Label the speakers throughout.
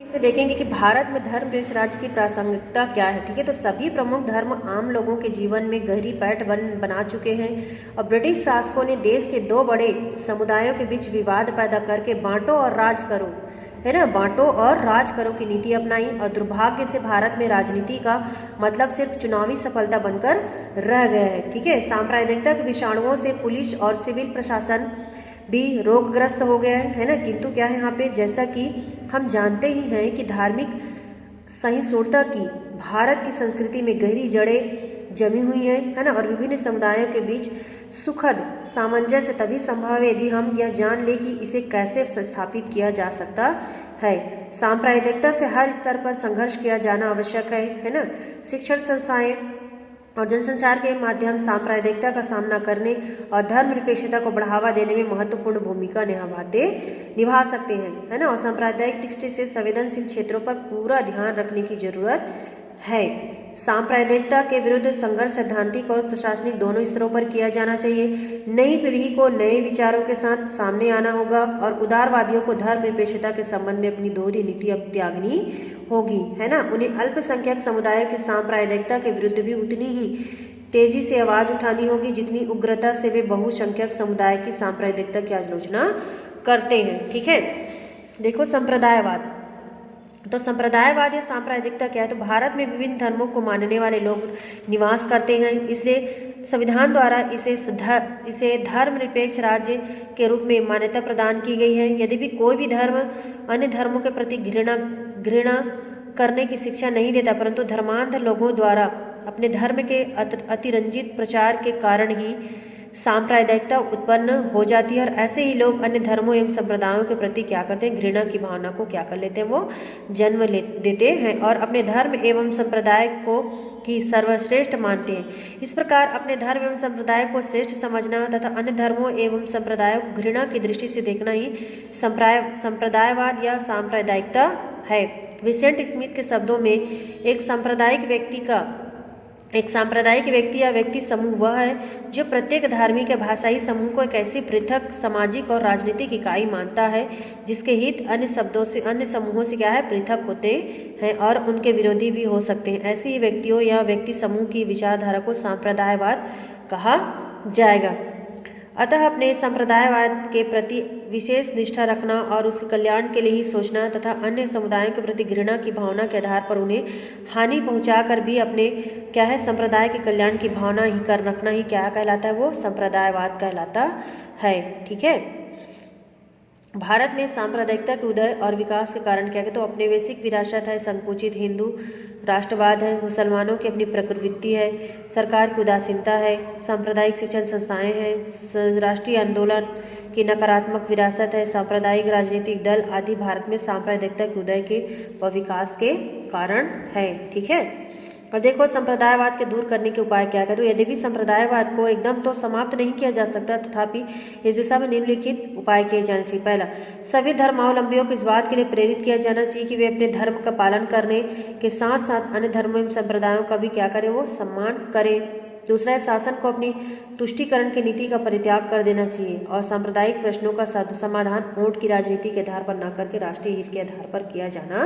Speaker 1: इसमें देखेंगे कि भारत में धर्मनिरपेक्ष राज्य की प्रासंगिकता क्या है। ठीक है, तो सभी प्रमुख धर्म आम लोगों के जीवन में गहरी पैठ बना चुके हैं और ब्रिटिश शासकों ने देश के दो बड़े समुदायों के बीच विवाद पैदा करके बांटो और राज करो, है ना, बांटो और राज करो की नीति अपनाई। और दुर्भाग्य से भारत में राजनीति का मतलब सिर्फ चुनावी सफलता बनकर रह गया है। ठीक है, सांप्रदायिकता के विषाणुओं से पुलिस और सिविल प्रशासन भी रोगग्रस्त हो गया है ना। किंतु क्या है यहाँ पे, जैसा कि हम जानते ही हैं कि धार्मिक सहिष्णुता की भारत की संस्कृति में गहरी जड़ें जमी हुई है ना, और विभिन्न समुदायों के बीच सुखद सामंजस्य तभी संभव है यदि हम यह जान लें कि इसे कैसे स्थापित किया जा सकता है। सांप्रदायिकता से हर स्तर पर संघर्ष किया जाना आवश्यक है ना। शिक्षण संस्थाएं और जनसंचार के माध्यम सांप्रदायिकता का सामना करने और धर्मनिरपेक्षता को बढ़ावा देने में महत्वपूर्ण भूमिका निभा सकते हैं, है ना। और सांप्रदायिक दृष्टि से संवेदनशील क्षेत्रों पर पूरा ध्यान रखने की जरूरत है। सांप्रदायिकता के विरुद्ध संघर्ष सैद्धांतिक और प्रशासनिक दोनों स्तरों पर किया जाना चाहिए। नई पीढ़ी को नए विचारों के साथ सामने आना होगा और उदारवादियों को धर्मनिरपेक्षता के संबंध में अपनी दोहरी नीति अब त्यागनी होगी, है ना। उन्हें अल्पसंख्यक समुदायों की सांप्रदायिकता के विरुद्ध भी उतनी ही तेजी से आवाज उठानी होगी जितनी उग्रता से वे बहुसंख्यक समुदाय की सांप्रदायिकता की आलोचना करते हैं। ठीक है, देखो संप्रदायवाद। तो संप्रदायवाद या सांप्रदायिकता क्या है, तो भारत में विभिन्न धर्मों को मानने वाले लोग निवास करते हैं, इसलिए संविधान द्वारा इसे धर्मनिरपेक्ष राज्य के रूप में मान्यता प्रदान की गई है। यदि भी कोई भी धर्म अन्य धर्मों के प्रति घृणा करने की शिक्षा नहीं देता, परंतु धर्मांध लोगों द्वारा अपने धर्म के अतिरंजित प्रचार के कारण ही सांप्रदायिकता उत्पन्न हो जाती है। और ऐसे ही लोग अन्य धर्मों एवं संप्रदायों के प्रति क्या करते हैं, घृणा की भावना को क्या कर लेते हैं, वो जन्म देते हैं और अपने धर्म एवं संप्रदाय को ही सर्वश्रेष्ठ मानते हैं। इस प्रकार अपने धर्म एवं संप्रदाय को श्रेष्ठ समझना तथा अन्य धर्मों एवं संप्रदायों को घृणा की दृष्टि से देखना ही संप्रदायवाद या सांप्रदायिकता है। विसेंट स्मिथ के शब्दों में एक सांप्रदायिक व्यक्ति या व्यक्ति समूह वह है जो प्रत्येक धार्मिक या भाषाई समूह को एक ऐसी पृथक सामाजिक और राजनीतिक इकाई मानता है जिसके हित अन्य समूहों से क्या है, पृथक होते हैं और उनके विरोधी भी हो सकते हैं। ऐसे ही व्यक्तियों या व्यक्ति समूह की विचारधारा को सांप्रदायवाद कहा जाएगा। अतः अपने संप्रदायवाद के प्रति विशेष निष्ठा रखना और उसके कल्याण के लिए ही सोचना तथा अन्य समुदायों के प्रति घृणा की भावना के आधार पर उन्हें हानि पहुंचाकर भी अपने क्या है, संप्रदाय के कल्याण की भावना ही कर रखना ही क्या कहलाता है, वो संप्रदायवाद कहलाता है। ठीक है, भारत में सांप्रदायिकता के उदय और विकास के कारण क्या है, तो औपनिवेशिक विरासत है, संकुचित हिंदू राष्ट्रवाद है, मुसलमानों की अपनी प्रवृत्ति है, सरकार की उदासीनता है, सांप्रदायिक शिक्षण संस्थाएं हैं, राष्ट्रीय आंदोलन की नकारात्मक विरासत है, सांप्रदायिक राजनीतिक दल आदि भारत में सांप्रदायिकता के उदय के व विकास के कारण है। ठीक है, और देखो संप्रदायवाद के दूर करने के उपाय क्या है, तो यदि भी संप्रदायवाद को एकदम तो समाप्त नहीं किया जा सकता, तथापि इस दिशा में निम्नलिखित उपाय किए जाने चाहिए। पहला, सभी धर्मावलंबियों को इस बात के लिए प्रेरित किया जाना चाहिए कि वे अपने धर्म का पालन करने के साथ साथ अन्य धर्मों एवं संप्रदायों का भी क्या करें, वो सम्मान करें। दूसरा है, शासन को अपनी तुष्टीकरण की नीति का परित्याग कर देना चाहिए और सांप्रदायिक प्रश्नों का समाधान वोट की राजनीति के आधार पर न करके राष्ट्रीय हित के आधार पर किया जाना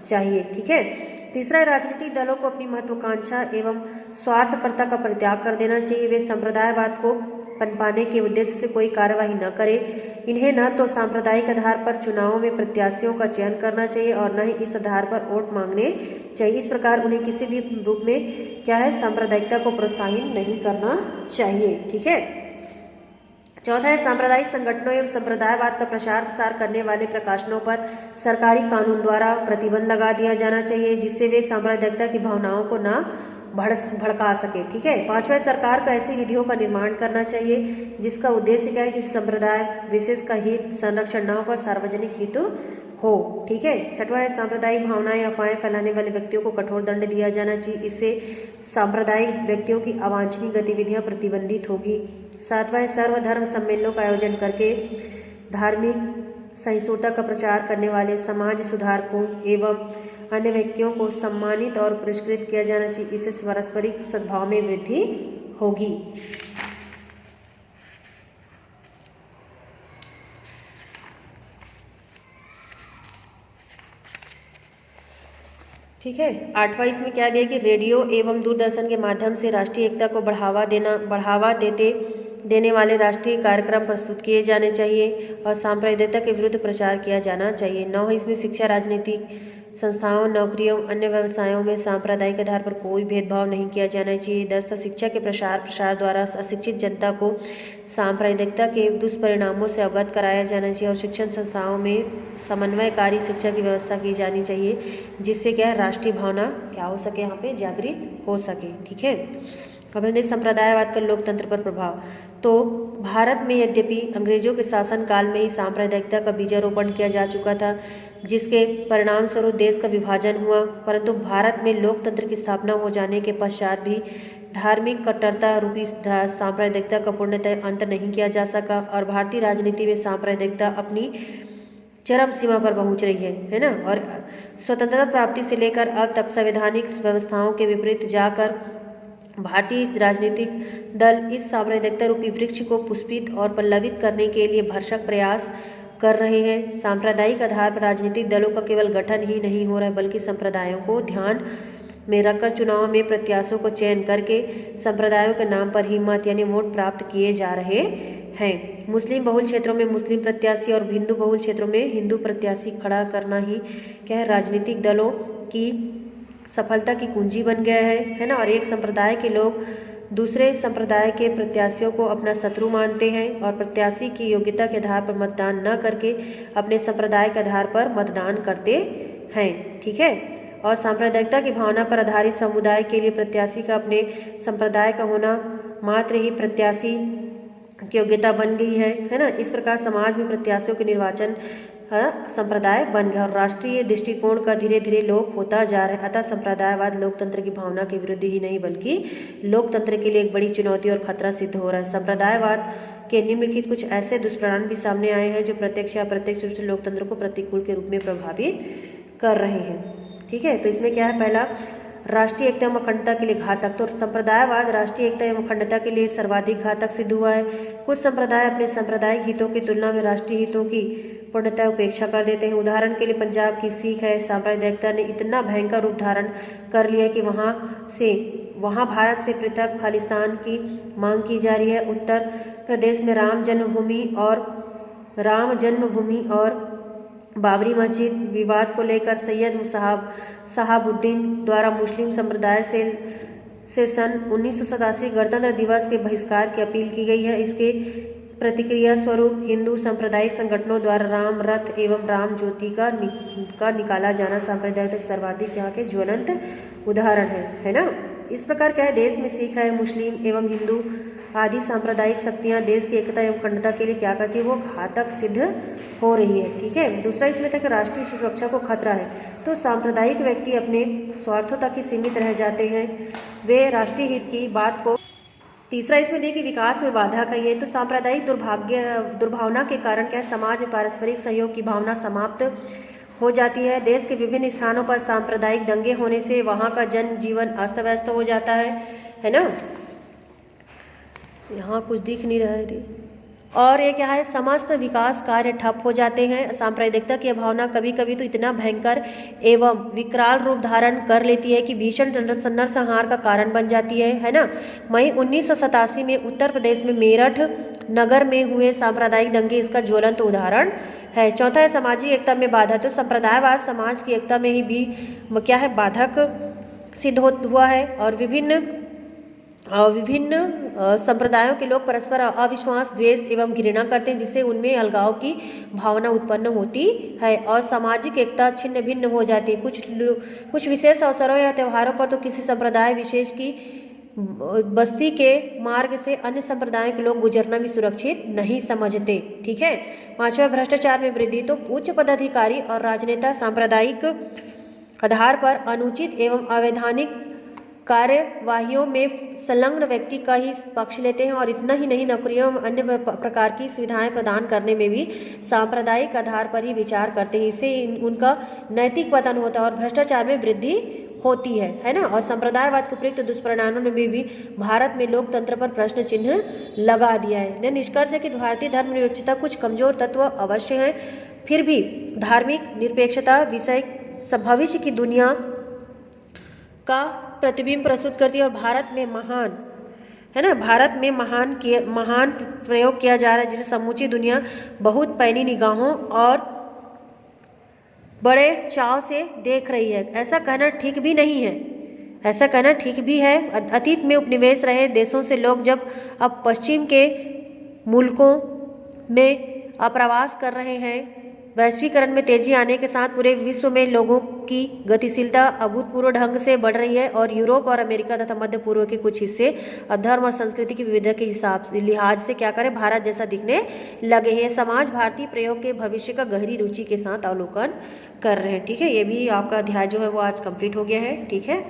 Speaker 1: चाहिए। ठीक है, तीसरा है, राजनीतिक दलों को अपनी महत्वाकांक्षा एवं स्वार्थपरता का परित्याग कर देना चाहिए। वे संप्रदायवाद को पनपाने के उद्देश्य से कोई कार्यवाही न करें। इन्हें न तो सांप्रदायिक आधार पर चुनावों में प्रत्याशियों का चयन करना चाहिए और न ही इस आधार पर वोट मांगने चाहिए। इस प्रकार उन्हें किसी भी रूप में क्या है, सांप्रदायिकता को प्रोत्साहित नहीं करना चाहिए। ठीक है, चौथा है, सांप्रदायिक संगठनों एवं संप्रदायवाद का प्रचार प्रसार करने वाले प्रकाशनों पर सरकारी कानून द्वारा प्रतिबंध लगा दिया जाना चाहिए जिससे वे सांप्रदायिकता की भावनाओं को न भड़का सके। ठीक है, पांचवा, सरकार को ऐसी विधियों का निर्माण करना चाहिए जिसका उद्देश्य क्या है, कि संप्रदाय विशेष का हित संरक्षण न होकर सार्वजनिक हित हो। ठीक है, छठवां है, सांप्रदायिक भावनाएं अफवाहें फैलाने वाले व्यक्तियों को कठोर दंड दिया जाना चाहिए, इससे सांप्रदायिक व्यक्तियों की अवांछनीय गतिविधियां प्रतिबंधित होगी। सातवां है, सर्वधर्म सम्मेलनों का आयोजन करके धार्मिक सहिष्णुता का प्रचार करने वाले समाज सुधारकों एवं अन्य व्यक्तियों को सम्मानित और पुरस्कृत किया जाना चाहिए, इससे पारस्परिक सद्भाव में वृद्धि होगी। ठीक है। 8वां इसमें क्या दिया कि रेडियो एवं दूरदर्शन के माध्यम से राष्ट्रीय एकता को बढ़ावा देने वाले राष्ट्रीय कार्यक्रम प्रस्तुत किए जाने चाहिए और सांप्रदायिकता के विरुद्ध प्रचार किया जाना चाहिए। 9 इसमें शिक्षा, राजनीतिक संस्थाओं, नौकरियों, अन्य व्यवसायों में सांप्रदायिक आधार पर कोई भेदभाव नहीं किया जाना चाहिए। 10 शिक्षा के प्रसार द्वारा अशिक्षित जनता को सांप्रदायिकता के दुष्परिणामों से अवगत कराया जाना चाहिए और शिक्षण संस्थाओं में समन्वयकारी शिक्षा की व्यवस्था की जानी चाहिए, जिससे क्या है राष्ट्रीय भावना क्या हो सके, यहाँ पे जागृत हो सके। ठीक है। अब हम देखें संप्रदायवाद का लोकतंत्र पर प्रभाव। तो भारत में यद्यपि अंग्रेजों के शासन काल में ही सांप्रदायिकता का बीजारोपण किया जा चुका था, जिसके परिणाम स्वरूप देश का विभाजन हुआ, परंतु भारत में लोकतंत्र की स्थापना हो जाने के पश्चात भी धार्मिक कट्टरता रूपी सांप्रदायिकता का पूर्णतः अंत नहीं किया जा सका और भारतीय राजनीति में सांप्रदायिकता अपनी चरम सीमा पर पहुंच रही है ना। और स्वतंत्रता प्राप्ति से लेकर अब तक संवैधानिक व्यवस्थाओं के विपरीत जाकर भारतीय राजनीतिक दल इस सांप्रदायिकता रूपी वृक्ष को पुष्पित और पल्लवित करने के लिए भरसक प्रयास कर रहे हैं। सांप्रदायिक आधार पर राजनीतिक दलों का केवल गठन ही नहीं हो रहा है, बल्कि संप्रदायों को ध्यान में रखकर चुनाव में प्रत्याशियों को चयन करके संप्रदायों के नाम पर ही मत यानी वोट प्राप्त किए जा रहे हैं। मुस्लिम बहुल क्षेत्रों में मुस्लिम प्रत्याशी और हिंदू बहुल क्षेत्रों में हिंदू प्रत्याशी खड़ा करना ही क्या है राजनीतिक दलों की सफलता की कुंजी बन गया है ना। और एक संप्रदाय के लोग दूसरे संप्रदाय के प्रत्याशियों को अपना शत्रु मानते हैं और प्रत्याशी की योग्यता के आधार पर मतदान न करके अपने संप्रदाय के आधार पर मतदान करते हैं। ठीक है। और सांप्रदायिकता की भावना पर आधारित समुदाय के लिए प्रत्याशी का अपने संप्रदाय का होना मात्र ही प्रत्याशी की योग्यता बन गई है ना। इस प्रकार समाज में प्रत्याशियों के निर्वाचन संप्रदाय बन गया और राष्ट्रीय दृष्टिकोण का धीरे धीरे लोप होता जा रहा है। अतः संप्रदायवाद लोकतंत्र की भावना के विरुद्ध ही नहीं बल्कि लोकतंत्र के लिए एक बड़ी चुनौती और खतरा सिद्ध हो रहा है। संप्रदायवाद के निम्नलिखित कुछ ऐसे दुष्परिणाम भी सामने आए हैं जो प्रत्यक्ष या अप्रत्यक्ष रूप से लोकतंत्र को प्रतिकूल के रूप में प्रभावित कर रहे हैं। ठीक है। तो इसमें क्या है, पहला राष्ट्रीय एकता एवं अखंडता के लिए घातक। तो संप्रदायवाद राष्ट्रीय एकता एवं अखंडता के लिए सर्वाधिक घातक सिद्ध हुआ है। कुछ संप्रदाय अपने सांप्रदायिक हितों की तुलना में राष्ट्रीय हितों की पूर्णतः उपेक्षा कर देते हैं। उदाहरण के लिए पंजाब की सिख है, सांप्रदायिकता ने इतना भयंकर रूप धारण कर लिया कि वहाँ भारत से पृथक खालिस्तान की मांग की जा रही है। उत्तर प्रदेश में राम जन्मभूमि और बाबरी मस्जिद विवाद को लेकर सैयद शहाबुद्दीन द्वारा मुस्लिम संप्रदाय से सन 1987 गणतंत्र दिवस के बहिष्कार की अपील की गई है। इसके प्रतिक्रिया स्वरूप हिंदू सांप्रदायिक संगठनों द्वारा राम रथ एवं राम ज्योति का निकाला जाना सांप्रदायिक सर्वाधिक यहाँ के ज्वलंत उदाहरण है ना। इस प्रकार क्या है, देश में सिख है, मुस्लिम एवं हिंदू आदि सांप्रदायिक शक्तियाँ देश की एकता एवं अखंडता के लिए क्या करती है, वो घातक सिद्ध हो रही है। ठीक है। दूसरा इसमें था कि राष्ट्रीय सुरक्षा को खतरा है। तो सांप्रदायिक व्यक्ति अपने स्वार्थों तक ही सीमित रह जाते हैं, वे राष्ट्रीय हित की बात को। तीसरा इसमें देखिए विकास में बाधा का ये, तो सांप्रदायिक दुर्भावना के कारण क्या समाज में पारस्परिक सहयोग की भावना समाप्त हो जाती है। देश के विभिन्न स्थानों पर सांप्रदायिक दंगे होने से वहाँ का जनजीवन अस्त व्यस्त हो जाता है ना। यहाँ कुछ दिख नहीं रहा है। और ये क्या है, समस्त विकास कार्य ठप हो जाते हैं। सांप्रदायिकता की भावना कभी कभी तो इतना भयंकर एवं विकराल रूप धारण कर लेती है कि भीषण नरसंहार का कारण बन जाती है ना। मई 1987 में उत्तर प्रदेश में मेरठ नगर में हुए सांप्रदायिक दंगे इसका ज्वलंत उदाहरण है। चौथा है सामाजिक एकता में बाधा। तो संप्रदायवाद समाज की एकता में ही भी क्या है, बाधक सिद्ध हुआ है और विभिन्न संप्रदायों के लोग परस्पर अविश्वास, द्वेष एवं घृणा करते हैं, जिससे उनमें अलगाव की भावना उत्पन्न होती है और सामाजिक एकता छिन्न भिन्न हो जाती है। कुछ विशेष अवसरों या त्योहारों पर तो किसी संप्रदाय विशेष की बस्ती के मार्ग से अन्य संप्रदायों के लोग गुजरना भी सुरक्षित नहीं समझते। ठीक है। पांचवा भ्रष्टाचार में वृद्धि। तो उच्च पदाधिकारी और राजनेता सांप्रदायिक आधार पर अनुचित एवं अवैधानिक कार्यवाहियों में संलग्न व्यक्ति का ही पक्ष लेते हैं और इतना ही नहीं, नौकरियों में अन्य प्रकार की सुविधाएं प्रदान करने में भी सांप्रदायिक आधार पर ही विचार करते हैं। इससे उनका नैतिक पतन होता है और भ्रष्टाचार में वृद्धि होती है ना। और संप्रदायवाद के उपयुक्त दुष्परिणामों ने भी भारत में लोकतंत्र पर प्रश्न चिन्ह लगा दिया है। निष्कर्ष है कि भारतीय धर्मनिरपेक्षता कुछ कमजोर तत्व अवश्य हैं, फिर भी धार्मिक निरपेक्षता विषय भविष्य की दुनिया का प्रतिबिंब प्रस्तुत करती है और भारत में महान, है ना, भारत में महान प्रयोग किया जा रहा है, जिसे समूची दुनिया बहुत पैनी निगाहों और बड़े चाव से देख रही है। ऐसा कहना ठीक भी नहीं है, ऐसा कहना ठीक भी है। अतीत में उपनिवेश रहे देशों से लोग जब अब पश्चिम के मुल्कों में अप्रवास कर रहे हैं, वैश्वीकरण में तेजी आने के साथ पूरे विश्व में लोगों की गतिशीलता अभूतपूर्व ढंग से बढ़ रही है और यूरोप और अमेरिका तथा मध्य पूर्व के कुछ हिस्से धर्म और संस्कृति की विविधता के लिहाज से क्या करें, भारत जैसा दिखने लगे हैं। समाज भारतीय प्रयोग के भविष्य का गहरी रुचि के साथ अवलोकन कर रहे हैं। ठीक है, ये भी आपका अध्याय जो है वो आज कंप्लीट हो गया है। ठीक है।